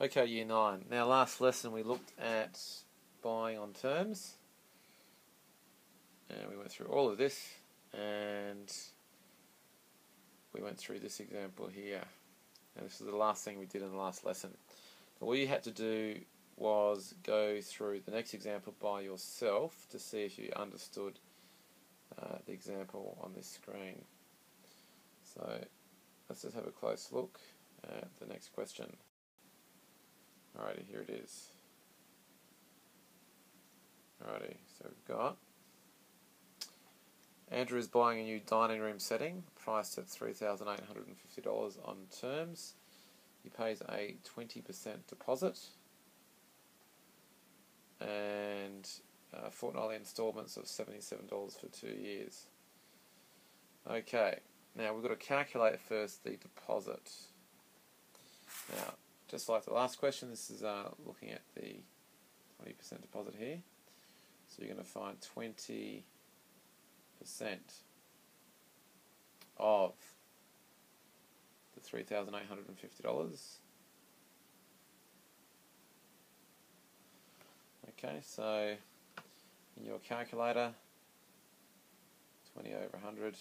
Okay, Year 9. Now, last lesson we looked at buying on terms. And we went through all of this. And we went through this example here. And this is the last thing we did in the last lesson. All you had to do was go through the next example by yourself to see if you understood the example on this screen. So let's just have a close look at the next question. Alrighty, here it is. Alrighty, so we've got Andrew is buying a new dining room setting, priced at $3,850 on terms. He pays a 20% deposit and fortnightly instalments of $77 for 2 years. Okay, now we've got to calculate first the deposit. Now, just like the last question, this is looking at the 20% deposit here. So you're going to find 20% of the $3,850. Okay, so in your calculator, 20 over 100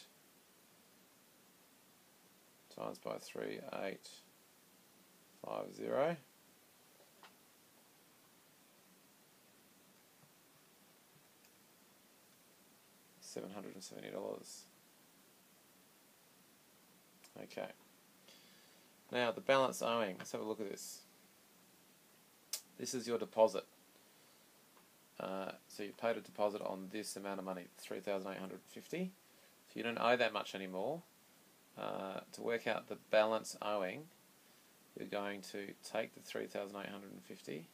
times by 3850. $770. Okay. Now the balance owing. Let's have a look at this. This is your deposit. So you paid a deposit on this amount of money, $3,850. If you don't owe that much anymore, to work out the balance owing, you're going to take the $3,850.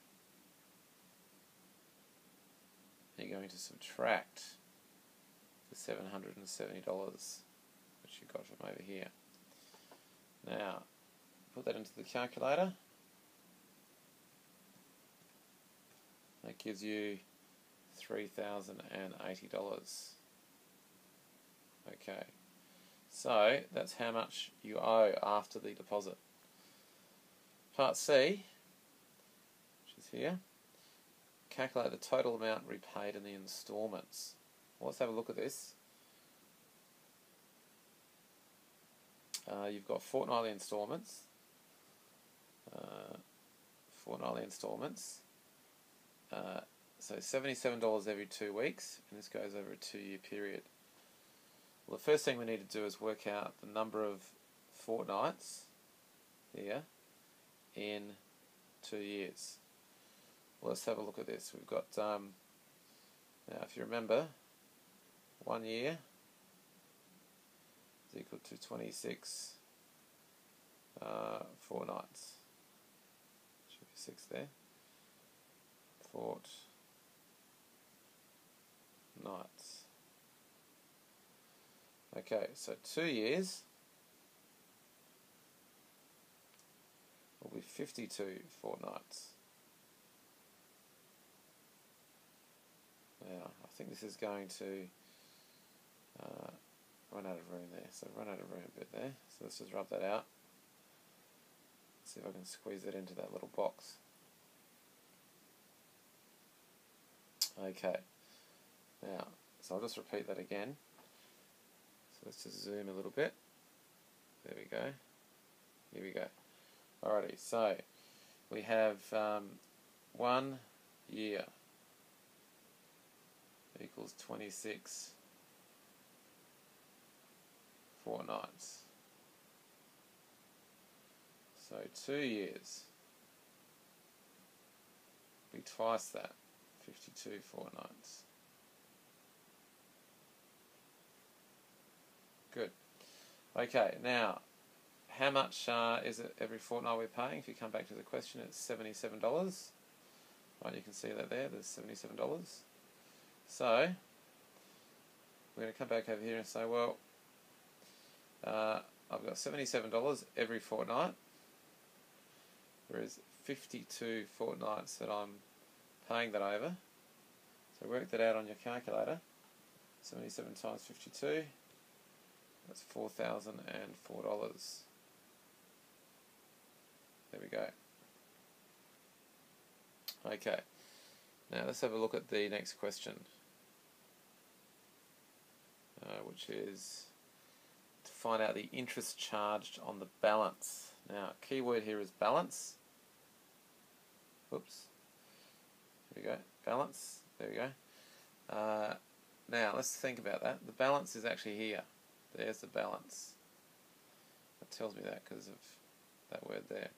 You're going to subtract the $770, which you got from over here. Now, put that into the calculator. That gives you $3,080. Okay, so that's how much you owe after the deposit. Part C, which is here, calculate the total amount repaid in the instalments. Well, let's have a look at this. You've got fortnightly instalments. So $77 every 2 weeks, and this goes over a 2-year period. Well, the first thing we need to do is work out the number of fortnights here in 2 years. Well, let's have a look at this. We've got, now if you remember, 1 year is equal to 26 fortnights. Should be 6 there. Fortnights. Okay, so 2 years will be 52 fortnights. Now, I think this is going to run out of room there. So run out of room a bit there. So let's just rub that out. Let's see if I can squeeze it into that little box. Okay. Now, so I'll just repeat that again. So let's just zoom a little bit. There we go. Here we go. Alrighty, so we have 1 year equals 26 fortnights. So 2 years will be twice that, 52 fortnights. Good. Okay, now how much is it every fortnight we're paying? If you come back to the question, it's $77. Right, you can see that there, there's $77. So we're going to come back over here and say, well, I've got $77 every fortnight. There is 52 fortnights that I'm paying that over. So work that out on your calculator. 77 times 52, that's $4,004. There we go. Okay, now let's have a look at the next question, which is to find out the interest charged on the balance. Now, key word here is balance. Oops. Here we go. Balance. There we go. Now, let's think about that. The balance is actually here. There's the balance. It tells me that because of that word there.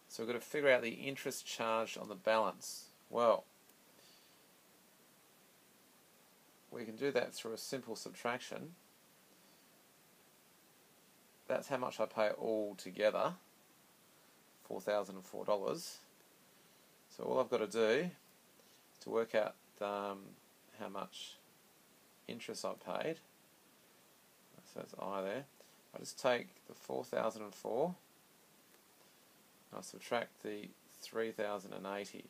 So we've got to figure out the interest charged on the balance. Well, we can do that through a simple subtraction. That's how much I pay all together, $4,004. So all I've got to do to work out how much interest I paid, so that's I there, I just take the 4,004 and I subtract the 3,080.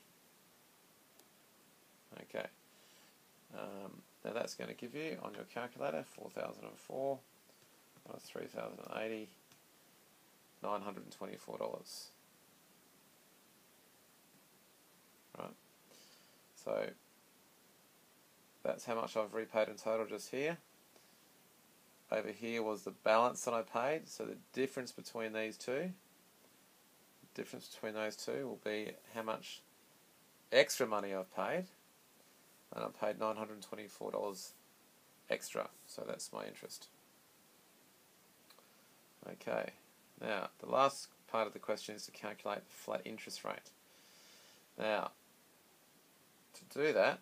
Okay, now that's going to give you on your calculator 4,004 minus 3,080, $924. Right, so that's how much I've repaid in total just here. Over here was the balance that I paid, so the difference between these two, will be how much extra money I've paid, and I paid $924 extra, so that's my interest. Okay, now the last part of the question is to calculate the flat interest rate. Now, to do that,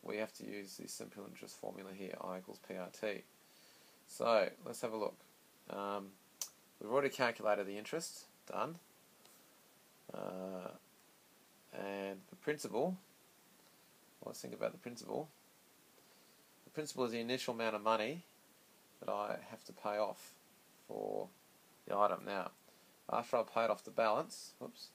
we have to use the simple interest formula here, I equals PRT. So, let's have a look. We've already calculated the interest, done. And the principal, let's think about the principal. The principal is the initial amount of money that I have to pay off for the item. Now, after I've paid off the balance, where's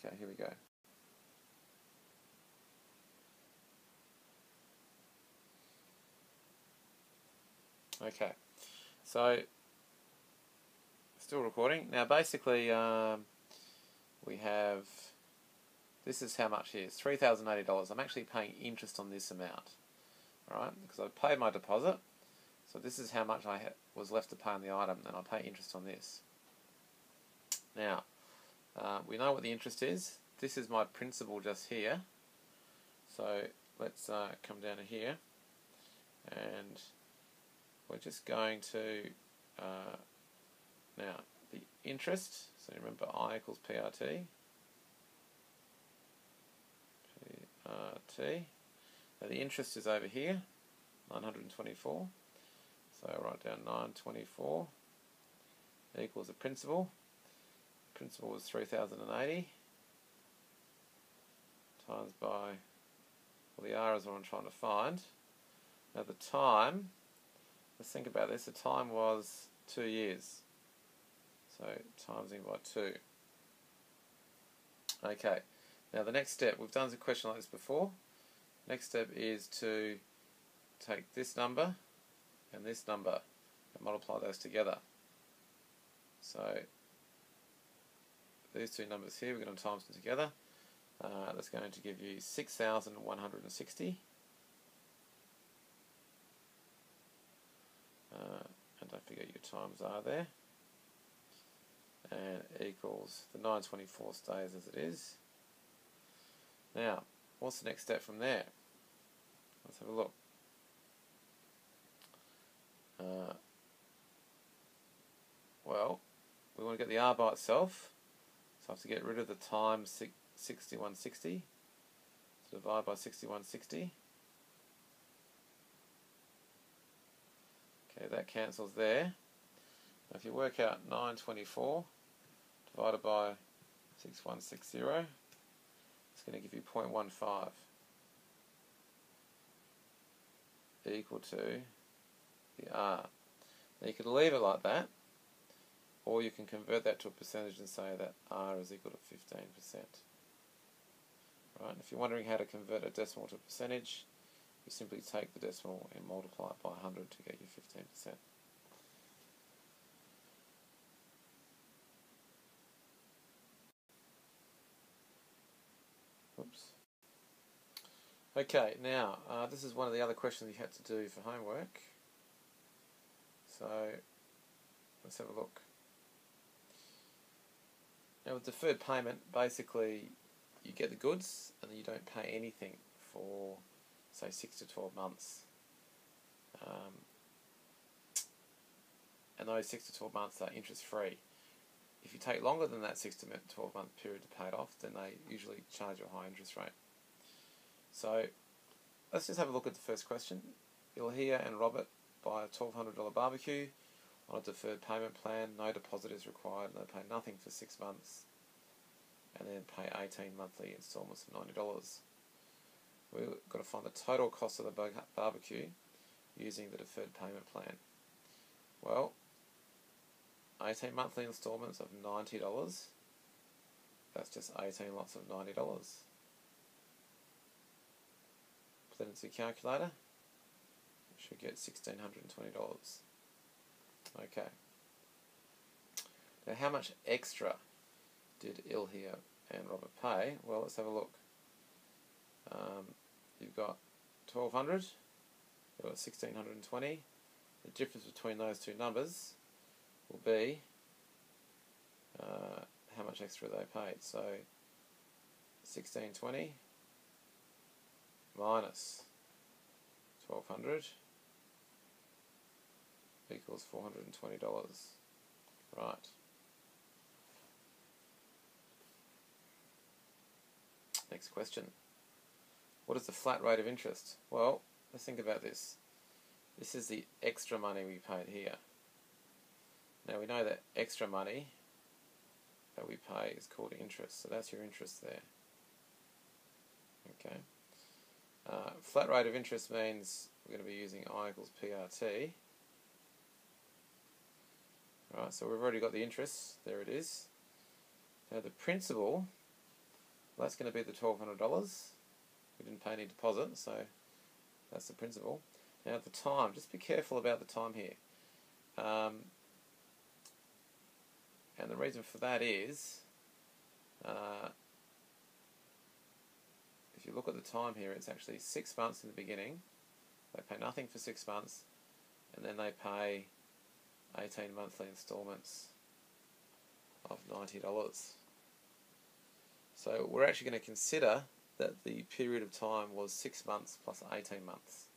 okay, here we go. Okay, so still recording. Now basically we have, this is how much it is, $3,080. I'm actually paying interest on this amount, alright, because I paid my deposit, so this is how much I was left to pay on the item, and I pay interest on this. Now, we know what the interest is. This is my principal just here, so let's come down to here, and we're just going to, now, the interest, so remember I equals PRT. Now the interest is over here, 924. So I'll write down 924 equals the principal. Principal was 3,080 times by, well, the R is what I'm trying to find. Now the time, let's think about this, the time was 2 years. So times in by 2. Okay, now the next step, we've done a question like this before. Next step is to take this number and this number and multiply those together. So these two numbers here, we're going to times them together. That's going to give you 6,160. And don't forget your times are there. And equals, the 924 stays as it is. Now, what's the next step from there? Let's have a look. Well, we want to get the R by itself, so I have to get rid of the times 6160, so divide by 6160. Okay, that cancels there. Now if you work out 924 divided by 6160, it's going to give you 0.15 equal to the R. Now you could leave it like that, or you can convert that to a percentage and say that R is equal to 15%. Right? If you're wondering how to convert a decimal to a percentage, you simply take the decimal and multiply it by 100 to get your 15%. Oops. Okay, now this is one of the other questions you had to do for homework. So let's have a look. Now with deferred payment, basically you get the goods and then you don't pay anything for, say, 6 to 12 months. And those 6 to 12 months are interest free. If you take longer than that 6 to 12 month period to pay it off, then they usually charge you a high interest rate. So let's just have a look at the first question. Ilhia and Robert buy a $1,200 barbecue on a deferred payment plan. No deposit is required. They pay nothing for 6 months and then pay 18 monthly installments of $90. We've got to find the total cost of the barbecue using the deferred payment plan. Well, 18 monthly installments of $90, that's just 18 lots of $90. Put that into the calculator, you should get $1,620. Okay. Now how much extra did Ilhia and Robert pay? Well, let's have a look. You've got 1,200, you've got 1,620. The difference between those two numbers will be how much extra they paid. So 1,620 minus 1,200 equals $420. Right. Next question. What is the flat rate of interest? Well, let's think about this. This is the extra money we paid here. Now we know that extra money that we pay is called interest, so that's your interest there. Okay. Flat rate of interest means we're going to be using I equals PRT. Right, so we've already got the interest, there it is. Now the principal, well, that's going to be the $1,200. We didn't pay any deposit, so that's the principal. Now at the time, just be careful about the time here. And the reason for that is, if you look at the time here, it's actually 6 months in the beginning. They pay nothing for 6 months, and then they pay 18 monthly installments of $90. So we're actually going to consider that the period of time was 6 months plus 18 months,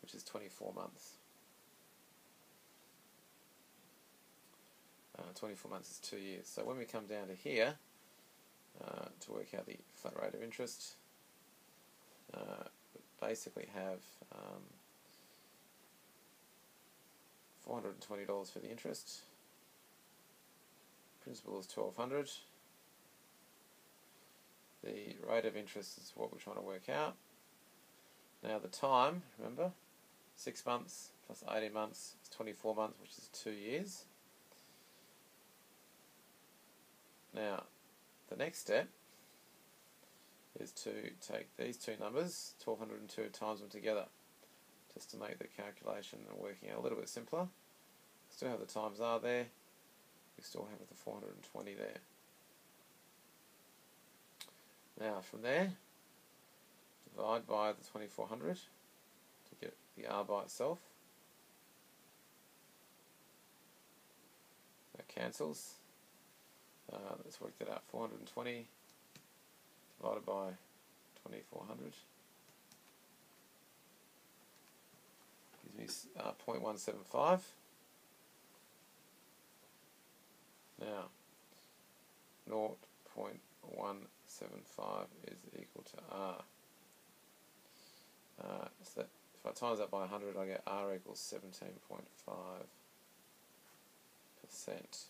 which is 24 months. 24 months is 2 years. So when we come down to here, to work out the flat rate of interest, we basically have $420 for the interest. Principal is $1,200. The rate of interest is what we're trying to work out. Now the time, remember, 6 months plus 18 months is 24 months, which is 2 years. Now, the next step is to take these two numbers, 1,202, times them together, just to make the calculation and working out a little bit simpler. Still have the times are there, we still have the 420 there. Now from there, divide by the 2,400 to get the R by itself. That cancels. Let's work that out. 420 divided by 2,400 gives me 0.175. Now 0.175 is equal to R. So that if I times that by 100, I get R equals 17.5%.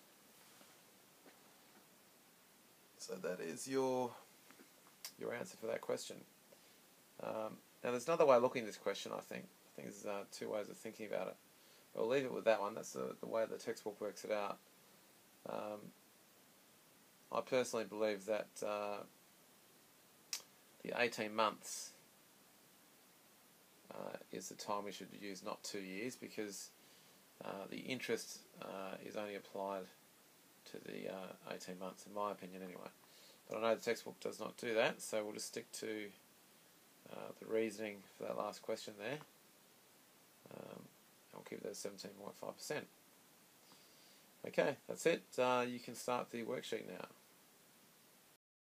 So that is your answer for that question. Now there's another way of looking at this question, I think. I think there's two ways of thinking about it. But I'll leave it with that one. That's the way the textbook works it out. I personally believe that the 18 months is the time we should use, not 2 years, because the interest is only applied to the 18 months, in my opinion anyway. But I know the textbook does not do that, so we'll just stick to the reasoning for that last question there. I'll keep that 17.5%. Okay, that's it. You can start the worksheet now.